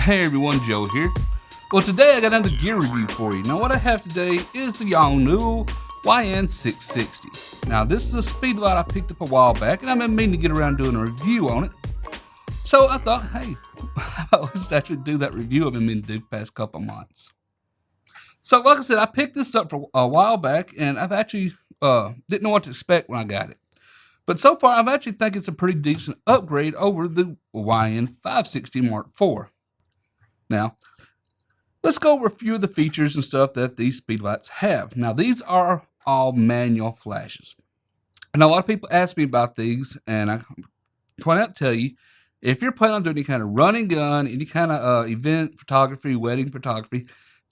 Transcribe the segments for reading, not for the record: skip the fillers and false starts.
Hey everyone, Joe here. Well, today I got another gear review for you. Now what I have today is the Yongnuo YN660. Now this is a Speedlite I picked up a while back, and I've been meaning to get around doing a review on it. So I thought, hey, let's actually do that review I've been meaning to do the past couple months. So like I said, I picked this up for a while back, and I've actually didn't know what to expect when I got it. But so far, I've actually think it's a pretty decent upgrade over the YN560 Mark IV. Now, let's go over a few of the features and stuff that these Speedlites have. Now, these are all manual flashes. And a lot of people ask me about these, and I point out to tell you, if you're planning on doing any kind of run and gun, any kind of event photography, wedding photography,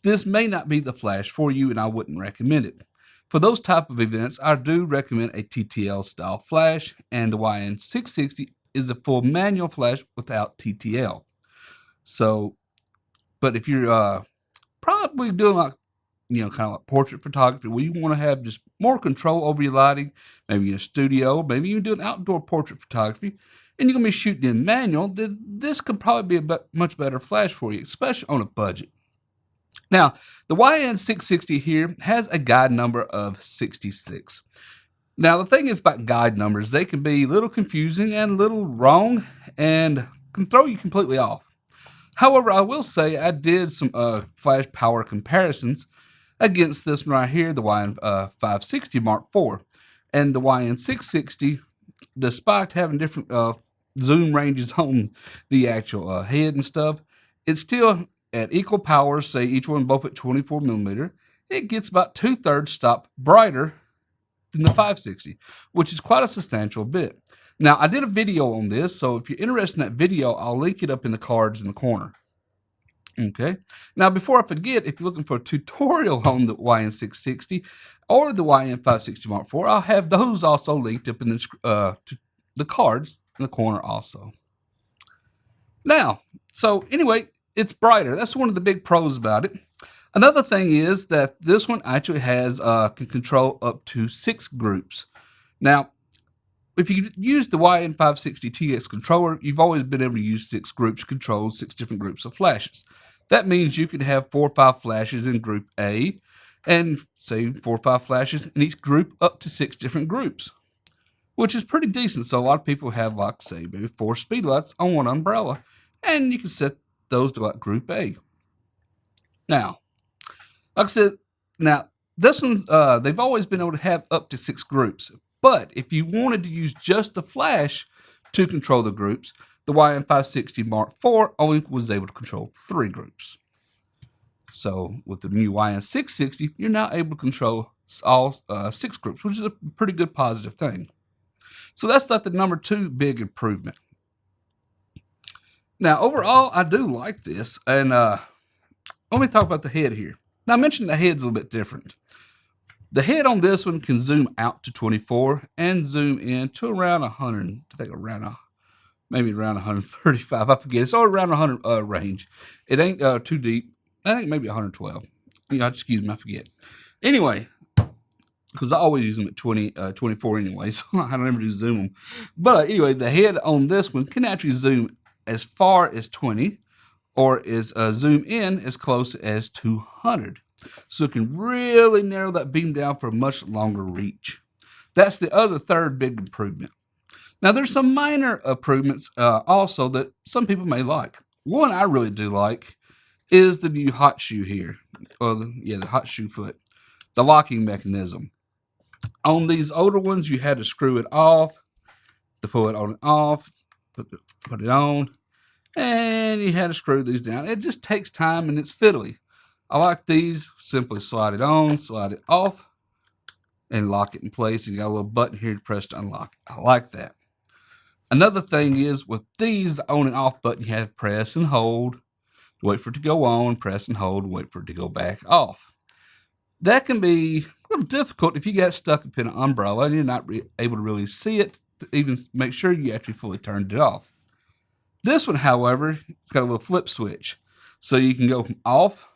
this may not be the flash for you, and I wouldn't recommend it. For those type of events, I do recommend a TTL style flash, and the YN660 is a full manual flash without TTL. So, but if you're probably doing like, kind of like portrait photography, where you want to have just more control over your lighting, maybe in a studio, maybe even doing outdoor portrait photography, and you're going to be shooting in manual, then this could probably be a much better flash for you, especially on a budget. Now, the YN660 here has a guide number of 66. Now, the thing is about guide numbers, they can be a little confusing and a little wrong and can throw you completely off. However, I will say I did some flash power comparisons against this one right here, the YN560 Mark IV. And the YN660, despite having different zoom ranges on the actual head and stuff, it's still at equal power, say each one both at 24 millimeter, it gets about 2/3 stop brighter than the 560, which is quite a substantial bit. Now, I did a video on this, so if you're interested in that video, I'll link it up in the cards in the corner. Okay. Now, before I forget, if you're looking for a tutorial on the YN660 or the YN560 Mark IV, I'll have those also linked up in the cards in the corner also. Now, so anyway, it's brighter. That's one of the big pros about it. Another thing is that this one actually has can control up to 6 groups. Now, if you use the YN560 TX controller, you've always been able to use 6 groups to control 6 different groups of flashes. That means you could have 4 or 5 flashes in group A, and say 4 or 5 flashes in each group up to 6 different groups, which is pretty decent. So a lot of people have, like, say, maybe 4 Speedlights on one umbrella, and you can set those to like group A. Now, like I said, this one's they've always been able to have up to 6 groups. But if you wanted to use just the flash to control the groups, the YN560 Mark IV only was able to control 3 groups. So with the new YN660, you're now able to control all 6 groups, which is a pretty good positive thing. So that's like the number 2 big improvement. Now, overall, I do like this, and let me talk about the head here. Now, I mentioned the head's a little bit different. The head on this one can zoom out to 24 and zoom in to around 100, I think maybe around 135, I forget. It's all around 100 range. It ain't too deep. I think maybe 112. Excuse me, I forget. Anyway, because I always use them at 24 anyway, so I never do zoom them. But anyway, the head on this one can actually zoom as far as 20, or is zoom in as close as 200. So it can really narrow that beam down for a much longer reach. That's the other third big improvement. Now, there's some minor improvements also that some people may like. One I really do like is the new hot shoe here, or the hot shoe foot, the locking mechanism. On these older ones, you had to screw it off, to pull it on and off, put it on, and you had to screw these down. It just takes time and it's fiddly. I like these. Simply slide it on, slide it off, and lock it in place. You got a little button here to press to unlock it. I like that. Another thing is with these, the on and off button, you have to press and hold, wait for it to go on, press and hold, and wait for it to go back off. That can be a little difficult if you get stuck up in an umbrella and you're not able to really see it to even make sure you actually fully turned it off. This one, however, it's got a little flip switch. So you can go from off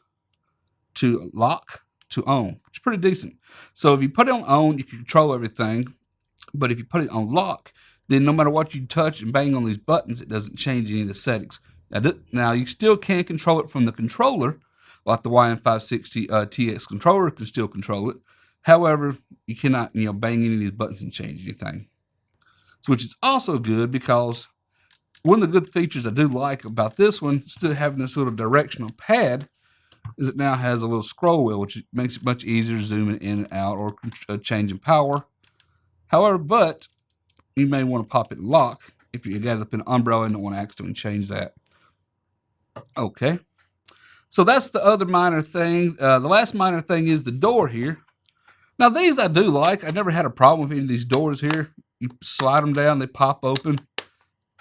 to lock to on, which is pretty decent. So if you put it on, you can control everything. But if you put it on lock, then no matter what you touch and bang on these buttons, it doesn't change any of the settings. Now you still can control it from the controller, like the YN560 TX controller can still control it. However, you cannot, bang any of these buttons and change anything. So, which is also good because one of the good features I do like about this one, still having this little directional pad, is it now has a little scroll wheel, which makes it much easier zooming in and out or changing power. However, but you may want to pop it in lock if you got it up in an umbrella and don't want to accidentally change that. Okay. So that's the other minor thing. The last minor thing is the door here. Now these I do like. I never had a problem with any of these doors here. You slide them down, they pop open.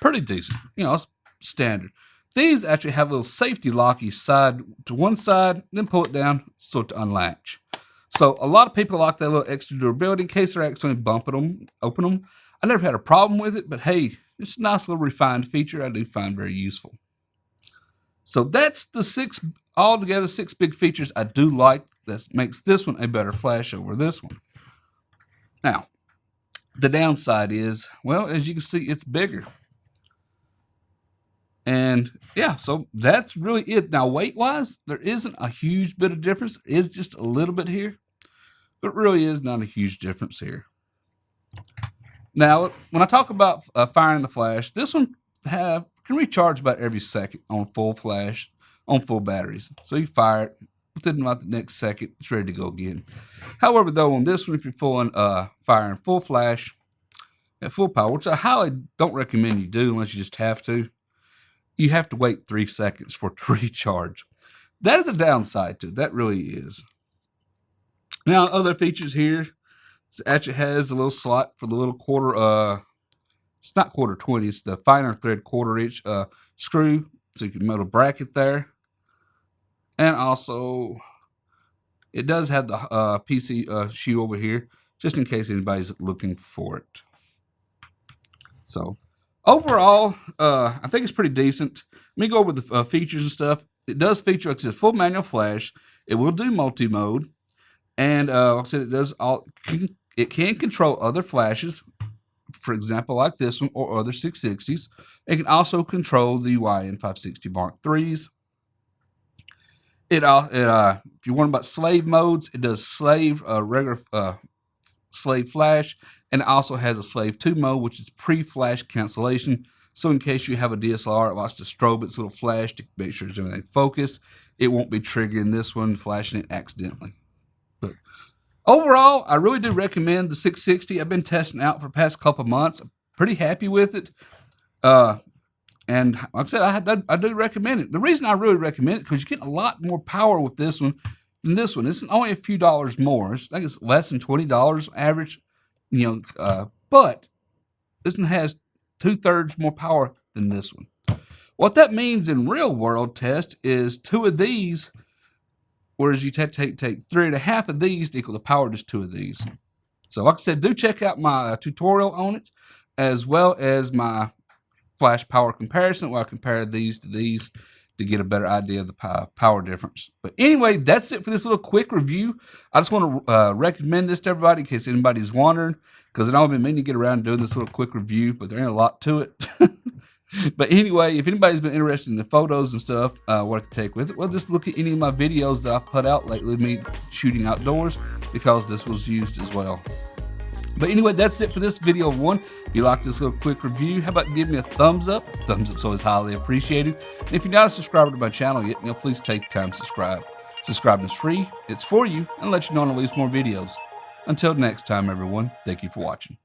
Pretty decent. It's standard. These actually have a little safety lock. You slide to one side, then pull it down so to unlatch. So a lot of people like that little extra durability in case they're accidentally bumping them, open them. I never had a problem with it, but hey, it's a nice little refined feature I do find very useful. So that's the altogether six big features I do like that makes this one a better flash over this one. Now, the downside is, well, as you can see, it's bigger. And yeah, so that's really it. Now, weight-wise, there isn't a huge bit of difference. There is just a little bit here, but it really is not a huge difference here. Now, when I talk about firing the flash, this one can recharge about every second on full flash, on full batteries. So you fire it, within about the next second, it's ready to go again. However, though, on this one, if you're firing full flash at full power, which I highly don't recommend you do unless you just have to wait 3 seconds for it to recharge. That is a downside to it. That really is. Now, other features here, it actually has a little slot for the little quarter, it's not quarter 20, it's the finer thread quarter-inch screw, so you can mount a bracket there. And also, it does have the PC shoe over here, just in case anybody's looking for it. So, overall, I think it's pretty decent. Let me go over the features and stuff. It does feature, like I said, full manual flash. It will do multi-mode. And like I said, it can control other flashes, for example, like this one or other 660s. It can also control the YN560 Mark IIIs. If you're wondering about slave modes, it does slave, regular slave flash, and it also has a slave 2 mode, which is pre-flash cancellation. So in case you have a DSLR that wants to strobe its little flash to make sure everything focused, it won't be triggering this one, flashing it accidentally. But overall, I really do recommend the 660. I've been testing out for the past couple months. I'm pretty happy with it. And like I said, I do recommend it. The reason I really recommend it, because you get a lot more power with this one than this one. It's only a few dollars more. I think it's less than $20 average, but this one has 2/3 more power than this one. What that means in real world test is 2 of these, whereas you take 3.5 of these to equal the power of just 2 of these. So like I said, do check out my tutorial on it, as well as my flash power comparison, where I compare these to these to get a better idea of the power difference. But anyway, that's it for this little quick review. I just want to recommend this to everybody in case anybody's wondering, because I know I've been meaning to get around to doing this little quick review, but there ain't a lot to it. But anyway, if anybody's been interested in the photos and stuff, what I can take with it, well, just look at any of my videos that I've put out lately, me shooting outdoors, because this was used as well. But anyway, that's it for this video 1. If you like this little quick review, how about give me a thumbs up? Thumbs up's always highly appreciated. And if you're not a subscriber to my channel yet, please take time to subscribe. Subscribing is free, it's for you, and let you know when I release more videos. Until next time, everyone, thank you for watching.